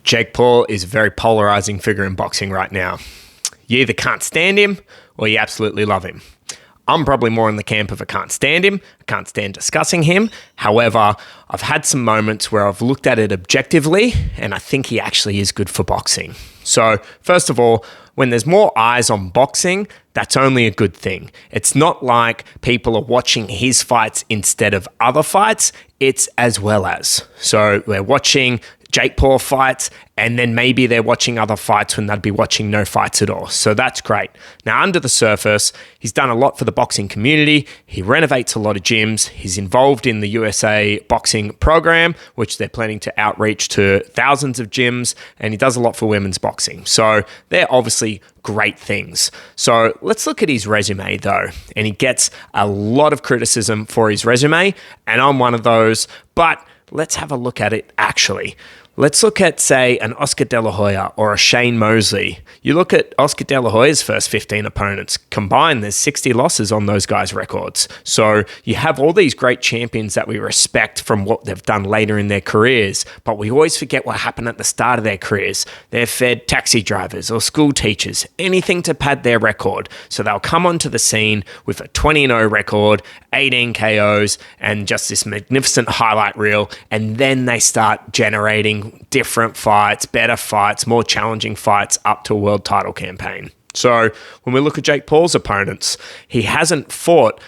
Jake Paul is a very polarizing figure in boxing right now. You either can't stand him or you absolutely love him. I'm probably more in the camp of I can't stand him. I can't stand discussing him. However, I've had some moments where I've looked at it objectively and I think he actually is good for boxing. So first of all, when there's more eyes on boxing, that's only a good thing. It's not like people are watching his fights instead of other fights. It's as well as. So we're watching Jake Paul fights, and then maybe they're watching other fights when they'd be watching no fights at all. So that's great. Now, under the surface, he's done a lot for the boxing community. He renovates a lot of gyms. He's involved in the USA boxing program, which they're planning to outreach to thousands of gyms, and he does a lot for women's boxing. So they're obviously great things. So let's look at his resume, though. And he gets a lot of criticism for his resume, and I'm one of those, but let's have a look at it actually. Let's look at, say, an Oscar De La Hoya or a Shane Mosley. You look at Oscar De La Hoya's first 15 opponents. Combined, there's 60 losses on those guys' records. So you have all these great champions that we respect from what they've done later in their careers, but we always forget what happened at the start of their careers. They're fed taxi drivers or school teachers, anything to pad their record. So they'll come onto the scene with a 20-0 record, 18 KOs, and just this magnificent highlight reel, and then they start generating different fights, better fights, more challenging fights up to a world title campaign. So when we look at Jake Paul's opponents, he hasn't fought,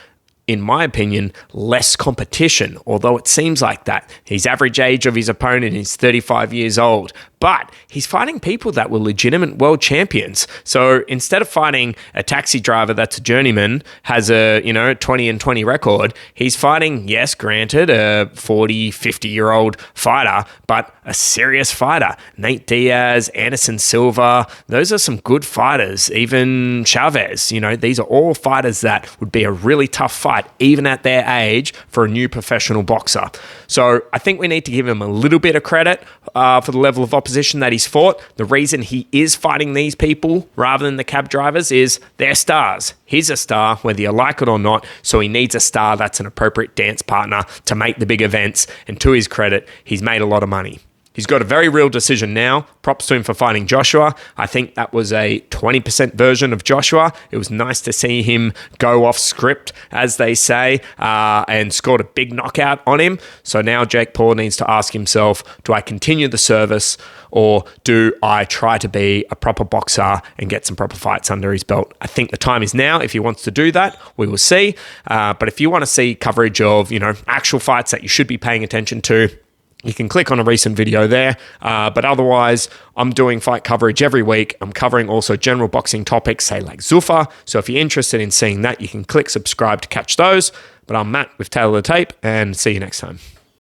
in my opinion, less competition, although it seems like that. His average age of his opponent is 35 years old, but he's fighting people that were legitimate world champions. So instead of fighting a taxi driver that's a journeyman, has a 20-20 record, he's fighting, yes, granted, a 40, 50-year-old fighter, but a serious fighter. Nate Diaz, Anderson Silva, those are some good fighters. Even Chavez, these are all fighters that would be a really tough fight, even at their age, for a new professional boxer. So I think we need to give him a little bit of credit for the level of opposition that he's fought. The reason he is fighting these people rather than the cab drivers is they're stars. He's a star, whether you like it or not, so he needs a star that's an appropriate dance partner to make the big events, and to his credit, he's made a lot of money. He's got a very real decision now. Props to him for fighting Joshua. I think that was a 20% version of Joshua. It was nice to see him go off script, as they say, and scored a big knockout on him. So now Jake Paul needs to ask himself, do I continue the service or do I try to be a proper boxer and get some proper fights under his belt? I think the time is now. If he wants to do that, we will see. But if you want to see coverage of, actual fights that you should be paying attention to, you can click on a recent video there. But otherwise, I'm doing fight coverage every week. I'm covering also general boxing topics, say like Zuffa. So if you're interested in seeing that, you can click subscribe to catch those. But I'm Matt with Taylor the Tape, and see you next time.